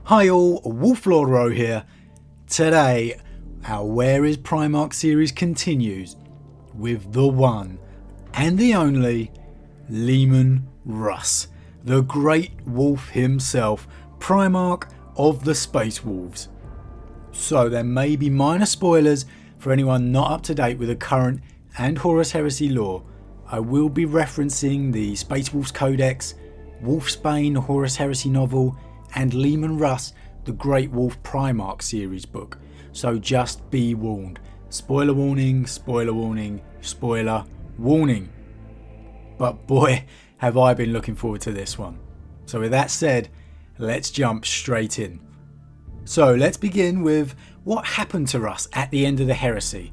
Hi all, Wolf Lord Rho here. Today, our Where is Primarch series continues with the one and the only Leman Russ, the great wolf himself, Primarch of the Space Wolves. So there may be minor spoilers for anyone not up to date with the current and Horus Heresy lore. I will be referencing the Space Wolves Codex, Wolfsbane Horus Heresy novel, and Leman Russ, the Great Wolf Primarch series book. So just be warned. Spoiler warning, spoiler warning, spoiler warning. But boy, have I been looking forward to this one. So with that said, let's jump straight in. So let's begin with what happened to Russ at the end of the heresy.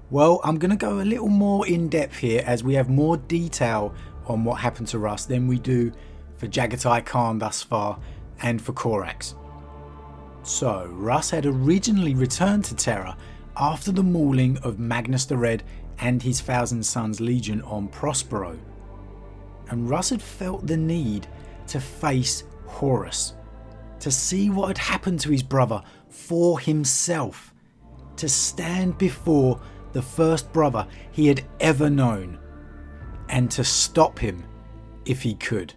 Well, I'm going to go a little more in depth here as we have more detail on what happened to Russ than we do for Jagatai Khan thus far and for Corax. So, Russ had originally returned to Terra after the mauling of Magnus the Red and his Thousand Sons Legion on Prospero. And Russ had felt the need to face Horus, to see what had happened to his brother for himself, to stand before the first brother he had ever known, and to stop him if he could.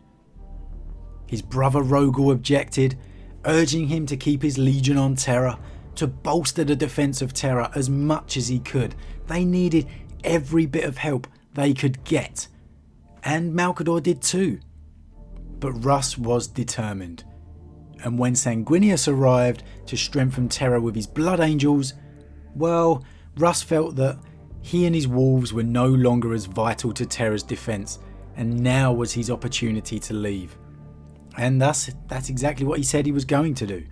His brother Rogel objected, urging him to keep his legion on Terra, to bolster the defence of Terra as much as he could. They needed every bit of help they could get, and Malcador did too. But Russ was determined, and when Sanguinius arrived to strengthen Terra with his Blood Angels, well, Russ felt that he and his wolves were no longer as vital to Terra's defence, and now was his opportunity to leave. And thus, that's exactly what he said he was going to do,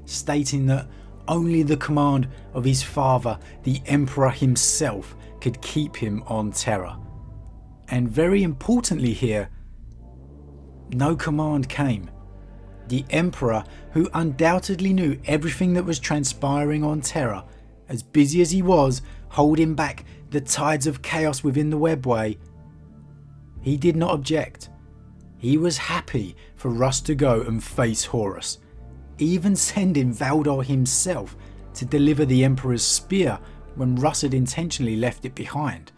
stating that only the command of his father, the Emperor himself, could keep him on Terra. And very importantly here, no command came. The Emperor, who undoubtedly knew everything that was transpiring on Terra, as busy as he was holding back the tides of chaos within the webway, he did not object. He was happy for Russ to go and face Horus, even sending Valdor himself to deliver the Emperor's spear when Russ had intentionally left it behind.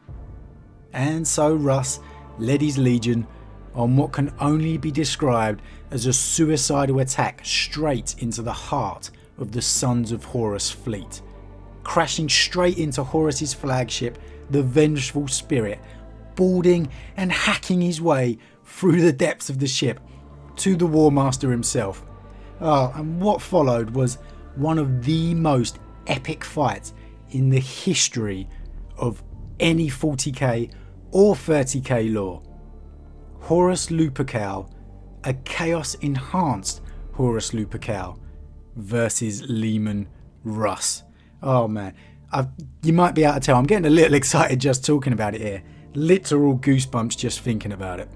And so Russ led his legion on what can only be described as a suicidal attack straight into the heart of the Sons of Horus fleet, crashing straight into Horus's flagship, the Vengeful Spirit, boarding and hacking his way through the depths of the ship to the War Master himself. And what followed was one of the most epic fights in the history of any 40k or 30k lore. Horus Lupercal, a chaos enhanced Horus Lupercal versus Leman Russ. Oh man, you might be able to tell I'm getting a little excited just talking about it here. Literal goosebumps just thinking about it.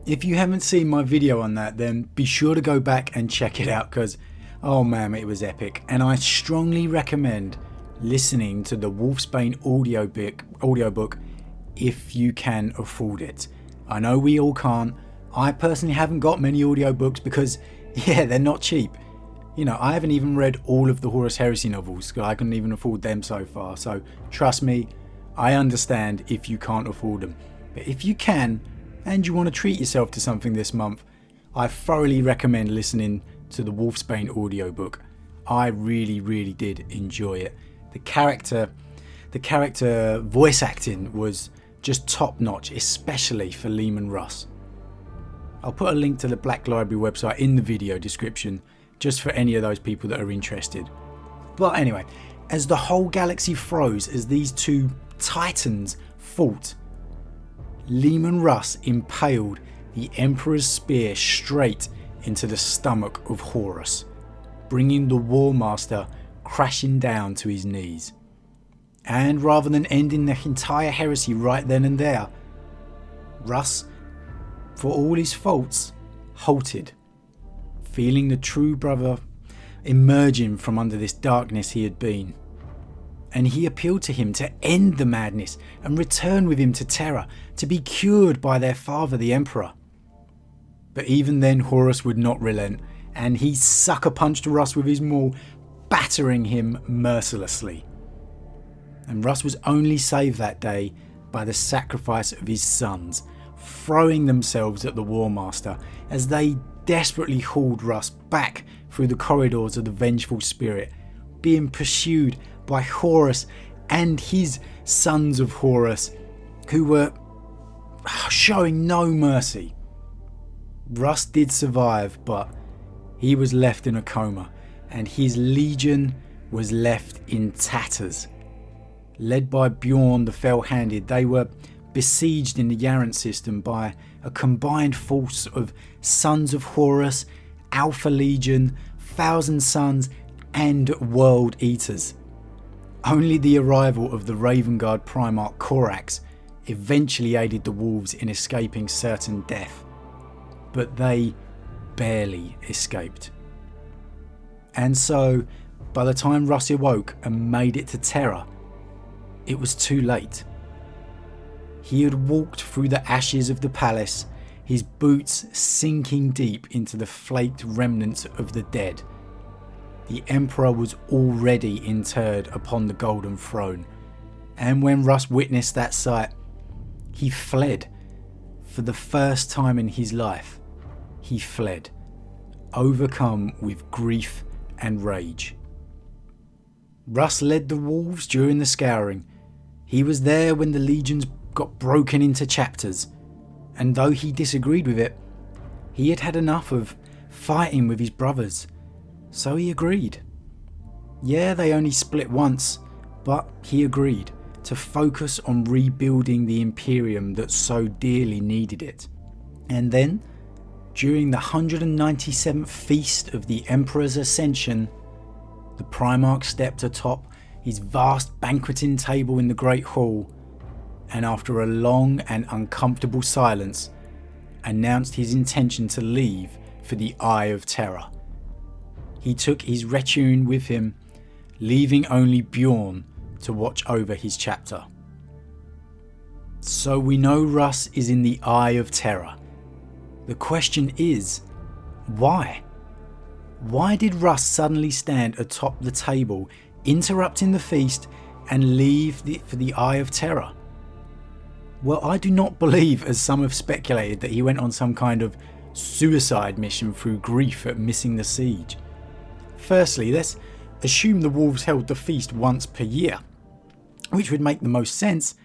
If you haven't seen my video on that, then be sure to go back and check it out because, oh man, it was epic. And I strongly recommend listening to the Wolfsbane audiobook if you can afford it. I know we all can't. I personally haven't got many audiobooks because, yeah, they're not cheap. You know, I haven't even read all of the Horus Heresy novels because I couldn't even afford them so far. So trust me, I understand if you can't afford them. But if you can, and you want to treat yourself to something this month, I thoroughly recommend listening to the Wolfsbane audiobook. I really did enjoy it. The character voice acting was just top notch, especially for Leman Russ. I'll put a link to the Black Library website in the video description just for any of those people that are interested. But anyway, as the whole galaxy froze as these two titans fought, Leman Russ impaled the Emperor's spear straight into the stomach of Horus, bringing the War Master crashing down to his knees. And rather than ending the entire heresy right then and there, Russ, for all his faults, halted, feeling the true brother emerging from under this darkness he had been. And he appealed to him to end the madness and return with him to Terra, to be cured by their father the Emperor. But even then Horus would not relent and he sucker punched Russ with his maul, battering him mercilessly. And Russ was only saved that day by the sacrifice of his sons, throwing themselves at the War Master as they desperately hauled Russ back through the corridors of the Vengeful Spirit, being pursued by Horus and his sons of Horus, who were showing no mercy. Russ did survive, but he was left in a coma, and his legion was left in tatters. Led by Bjorn the Fell-Handed, they were besieged in the Yarrant system by a combined force of Sons of Horus, Alpha Legion, Thousand Sons, and World Eaters. Only the arrival of the Raven Guard Primarch Korax eventually aided the wolves in escaping certain death, but they barely escaped. And so, by the time Russ awoke and made it to Terra, it was too late. He had walked through the ashes of the palace, his boots sinking deep into the flaked remnants of the dead. The Emperor was already interred upon the Golden Throne, and when Russ witnessed that sight, he fled. For the first time in his life, he fled, overcome with grief and rage. Russ led the wolves during the Scouring. He was there when the legions got broken into chapters, and though he disagreed with it, he had had enough of fighting with his brothers, so he agreed. Yeah, they only split once, but he agreed to focus on rebuilding the Imperium that so dearly needed it. And then, during the 197th Feast of the Emperor's Ascension, the Primarch stepped atop his vast banqueting table in the Great Hall, and after a long and uncomfortable silence, announced his intention to leave for the Eye of Terror. He took his retinue with him, leaving only Bjorn to watch over his chapter. So we know Russ is in the Eye of Terror. The question is, why? Why did Russ suddenly stand atop the table, interrupting the feast, and leave for the Eye of Terror? Well, I do not believe, as some have speculated, that he went on some kind of suicide mission through grief at missing the siege. Firstly, let's assume the wolves held the feast once per year, which would make the most sense.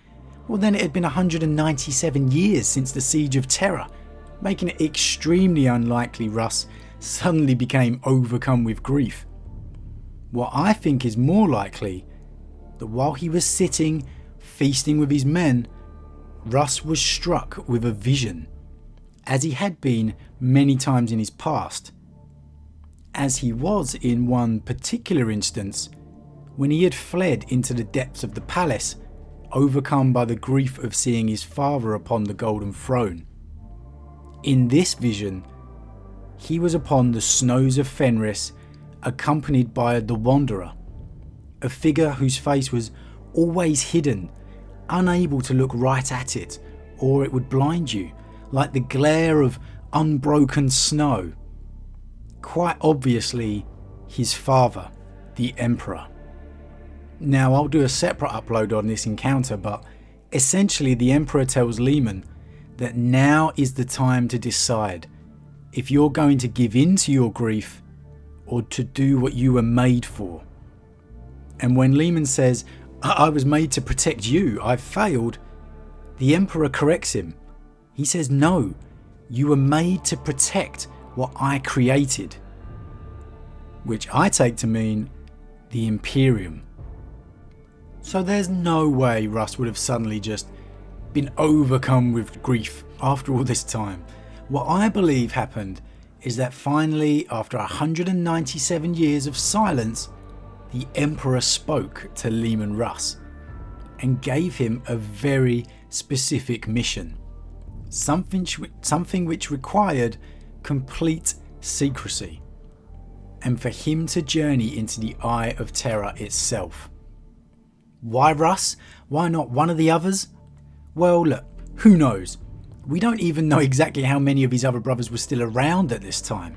Well, then it had been 197 years since the Siege of Terra, making it extremely unlikely Russ suddenly became overcome with grief. What I think is more likely, that while he was sitting, feasting with his men, Russ was struck with a vision, as he had been many times in his past. As he was in one particular instance, when he had fled into the depths of the palace, overcome by the grief of seeing his father upon the Golden Throne. In this vision, he was upon the snows of Fenris, accompanied by the Wanderer, a figure whose face was always hidden, unable to look right at it, or it would blind you, like the glare of unbroken snow. Quite obviously, his father, the Emperor. Now, I'll do a separate upload on this encounter, but essentially the Emperor tells Leman that now is the time to decide if you're going to give in to your grief or to do what you were made for. And when Leman says, I was made to protect you, I've failed, the Emperor corrects him. He says, no, you were made to protect what I created. Which I take to mean the Imperium. So there's no way Russ would have suddenly just been overcome with grief after all this time. What I believe happened is that finally, after 197 years of silence, the Emperor spoke to Leman Russ and gave him a very specific mission. Something which required complete secrecy, and for him to journey into the Eye of Terror itself. Why Russ? Why not one of the others? Well, look, who knows? We don't even know exactly how many of his other brothers were still around at this time.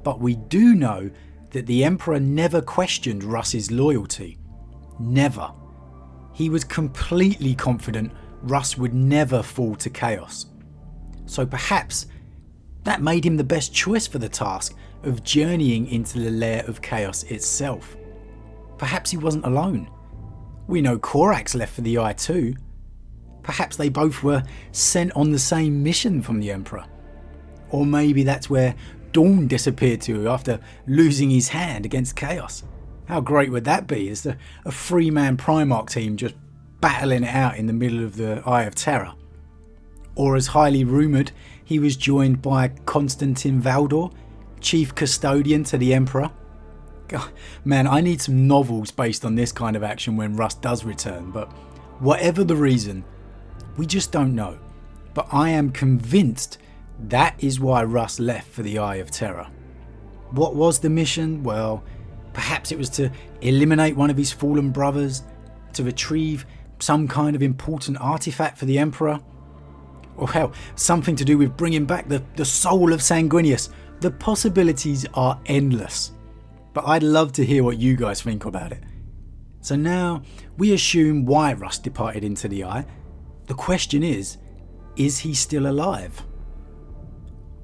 But we do know that the Emperor never questioned Russ's loyalty. Never. He was completely confident Russ would never fall to chaos. So perhaps that made him the best choice for the task of journeying into the lair of chaos itself. Perhaps he wasn't alone. We know Korax left for the Eye too. Perhaps they both were sent on the same mission from the Emperor. Or maybe that's where Dawn disappeared to after losing his hand against Chaos. How great would that be? It's a 3-man Primarch team just battling it out in the middle of the Eye of Terror. Or as highly rumoured, he was joined by Constantine Valdor, chief custodian to the Emperor. God, man, I need some novels based on this kind of action when Russ does return, but whatever the reason, we just don't know. But I am convinced that is why Russ left for the Eye of Terror. What was the mission? Well, perhaps it was to eliminate one of his fallen brothers, to retrieve some kind of important artifact for the Emperor, or hell, something to do with bringing back the soul of Sanguinius. The possibilities are endless, but I'd love to hear what you guys think about it. So now we assume why Russ departed into the Eye. The question is he still alive?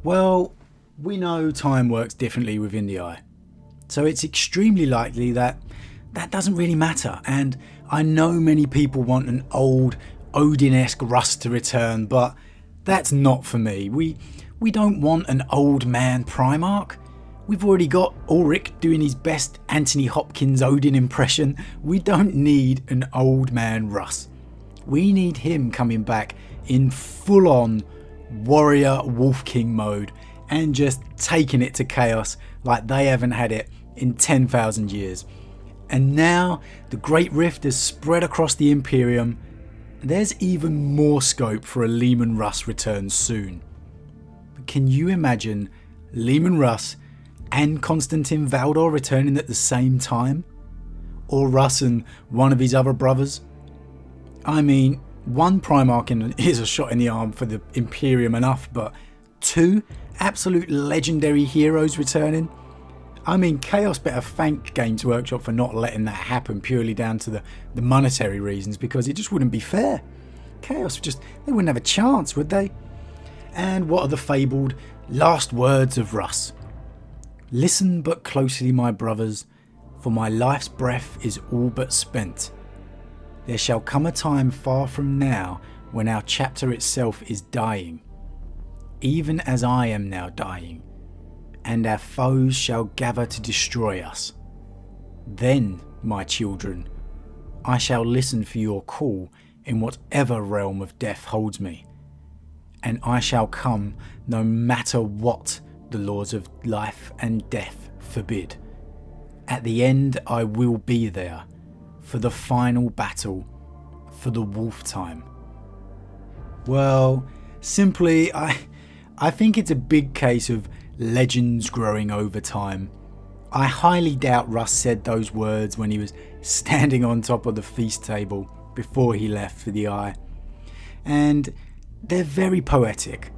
Well, we know time works differently within the Eye, so it's extremely likely that doesn't really matter. And I know many people want an old Odin-esque Russ to return, but that's not for me. We don't want an old man Primarch. We've already got Ulrich doing his best Anthony Hopkins Odin impression. We don't need an old man Russ. We need him coming back in full-on warrior Wolf King mode and just taking it to chaos like they haven't had it in 10,000 years. And now the Great Rift has spread across the Imperium. There's even more scope for a Leman Russ return soon. But can you imagine Leman Russ and Constantine Valdor returning at the same time? Or Russ and one of his other brothers? I mean, one Primarch is a shot in the arm for the Imperium enough, but 2 absolute legendary heroes returning? I mean, Chaos better thank Games Workshop for not letting that happen purely down to the monetary reasons, because it just wouldn't be fair. Chaos they wouldn't have a chance, would they? And what are the fabled last words of Russ? Listen but closely, my brothers, for my life's breath is all but spent. There shall come a time far from now when our chapter itself is dying, even as I am now dying, and our foes shall gather to destroy us. Then, my children, I shall listen for your call in whatever realm of death holds me, and I shall come no matter what the laws of life and death forbid. At the end I will be there, for the final battle, for the wolf time. Well, simply, I think it's a big case of legends growing over time. I highly doubt Russ said those words when he was standing on top of the feast table before he left for the Eye. And they're very poetic,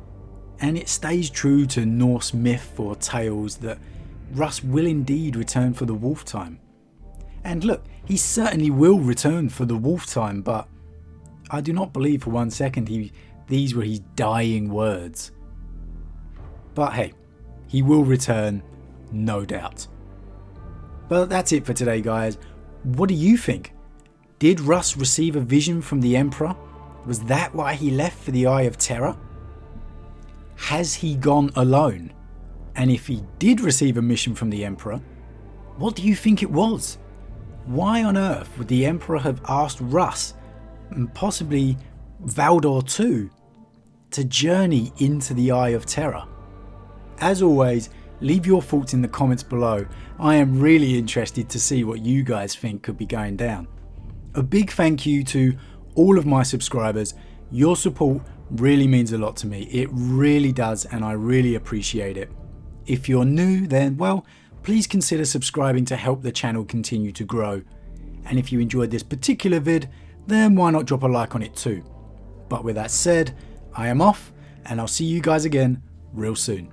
and it stays true to Norse myth or tales that Russ will indeed return for the wolf time. And look, he certainly will return for the wolf time, but I do not believe for one second these were his dying words. But hey, he will return, no doubt. But that's it for today, guys. What do you think? Did Russ receive a vision from the Emperor? Was that why he left for the Eye of Terror? Has he gone alone? And if he did receive a mission from the Emperor, what do you think it was? Why on earth would the Emperor have asked Russ, and possibly Valdor too, to journey into the Eye of Terror? As always, leave your thoughts in the comments below. I am really interested to see what you guys think could be going down. A big thank you to all of my subscribers. Your support really means a lot to me. It really does, and I really appreciate it. If you're new, then, well, please consider subscribing to help the channel continue to grow. And if you enjoyed this particular vid, then why not drop a like on it too. But with that said, I am off, and I'll see you guys again real soon.